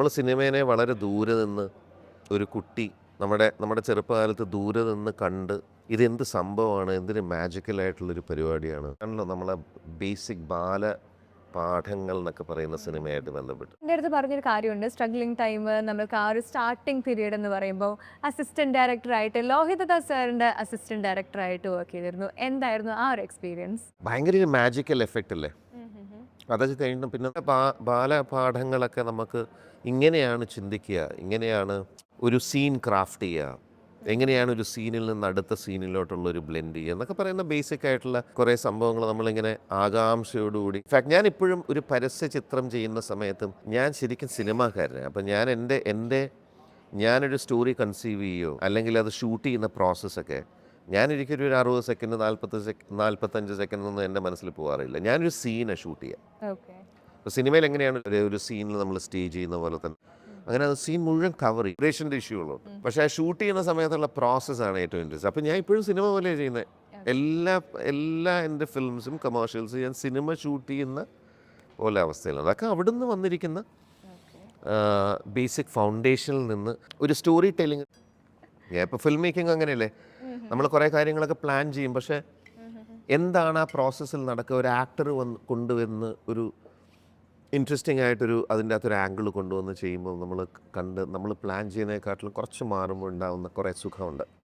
നമ്മൾ സിനിമേനെ വളരെ ദൂരെ നിന്ന് ഒരു കുട്ടി നമ്മുടെ ചെറുപ്പകാലത്ത് ദൂരെ നിന്ന് കണ്ട് ഇതെന്ത് സംഭവമാണ്, എന്തൊരു മാജിക്കലായിട്ടുള്ളൊരു പരിപാടിയാണ് ആണല്ലോ നമ്മളെ ബേസിക് പാഠങ്ങൾ എന്നൊക്കെ പറയുന്ന സിനിമയായിട്ട് ബന്ധപ്പെട്ട്. എൻ്റെ അടുത്ത് പറഞ്ഞൊരു കാര്യമുണ്ട്. സ്ട്രഗ്ലിംഗ് ടൈം നമ്മൾക്ക് ആ ഒരു സ്റ്റാർട്ടിംഗ് പീരീഡ് എന്ന് പറയുമ്പോൾ അസിസ്റ്റന്റ് ഡയറക്ടറായിട്ട് ലോഹിതദാസ് സാറിൻ്റെ അസിസ്റ്റന്റ് ഡയറക്ടറായിട്ട് വർക്ക് ചെയ്തിരുന്നു. എന്തായിരുന്നു ആ ഒരു എക്സ്പീരിയൻസ്? ഭയങ്കര ഒരു മാജിക്കൽ എഫക്റ്റ് അല്ലേ അതൊക്കെ കഴിഞ്ഞു. പിന്നെ ബാലപാഠങ്ങളൊക്കെ നമുക്ക് ഇങ്ങനെയാണ് ചിന്തിക്കുക, ഇങ്ങനെയാണ് ഒരു സീൻ ക്രാഫ്റ്റ് ചെയ്യുക, എങ്ങനെയാണ് ഒരു സീനിൽ നിന്ന് അടുത്ത സീനിലോട്ടുള്ള ഒരു ബ്ലെൻഡ് ചെയ്യുക എന്നൊക്കെ പറയുന്ന ബേസിക് ആയിട്ടുള്ള കുറേ സംഭവങ്ങൾ നമ്മളിങ്ങനെ ആകാംക്ഷയോടുകൂടി. ഇൻഫാക്ട് ഞാൻ ഇപ്പോഴും ഒരു പരസ്യ ചിത്രം ചെയ്യുന്ന സമയത്തും ഞാൻ ശരിക്കും സിനിമാക്കാരനാണ്. അപ്പം ഞാനൊരു സ്റ്റോറി കൺസീവ് ചെയ്യുകയോ അല്ലെങ്കിൽ അത് ഷൂട്ട് ചെയ്യുന്ന പ്രോസസ്സൊക്കെ ഞാനൊരിക്കലും ഒരു 60 സെക്കൻഡ് 45 സെക്കൻഡ് ഒന്നും എൻ്റെ മനസ്സിൽ പോകാറില്ല. ഞാനൊരു സീനെ ഷൂട്ട് ചെയ്യാം. ഓക്കെ. ഇപ്പോൾ സിനിമയിൽ എങ്ങനെയാണ് ഒരു സീനിൽ നമ്മൾ സ്റ്റേ ചെയ്യുന്ന പോലെ തന്നെ അങ്ങനെ അത് സീൻ മുഴുവൻ കവർ ചെയ്യും. ഡ്യൂറേഷൻ്റെ ഇഷ്യൂ ഉള്ളൂ. പക്ഷേ ആ ഷൂട്ട് ചെയ്യുന്ന സമയത്തുള്ള പ്രോസസ്സാണ് ഏറ്റവും ഇൻട്രസ്റ്റ്. അപ്പോൾ ഞാൻ ഇപ്പോഴും സിനിമ പോലെയാണ് ചെയ്യുന്നത്. എല്ലാ എൻ്റെ ഫിലിംസും കമേഴ്ഷ്യൽസ് ഞാൻ സിനിമ ഷൂട്ട് ചെയ്യുന്ന പോലെ അവസ്ഥയിലാണ്. അതൊക്കെ അവിടുന്ന് വന്നിരിക്കുന്ന ബേസിക് ഫൗണ്ടേഷനിൽ നിന്ന് ഒരു സ്റ്റോറി ടെല്ലിങ്. ഞാൻ ഇപ്പോൾ ഫിലിം മേക്കിംഗ് അങ്ങനെയല്ലേ, നമ്മൾ കുറേ കാര്യങ്ങളൊക്കെ പ്ലാൻ ചെയ്യും. പക്ഷേ എന്താണ് ആ പ്രോസസ്സിൽ നടക്കുക, ഒരു ആക്ടർ കൊണ്ടുവന്ന് ഒരു ഇൻട്രസ്റ്റിംഗ് ആയിട്ടൊരു അതിൻ്റെ അകത്തൊരു ആംഗിൾ കൊണ്ടുവന്ന് ചെയ്യുമ്പോൾ നമ്മൾ പ്ലാൻ ചെയ്യുന്നതിനെക്കാട്ടിലും കുറച്ച് മാറുമ്പോൾ ഉണ്ടാകുന്ന കുറേ സുഖമുണ്ട്.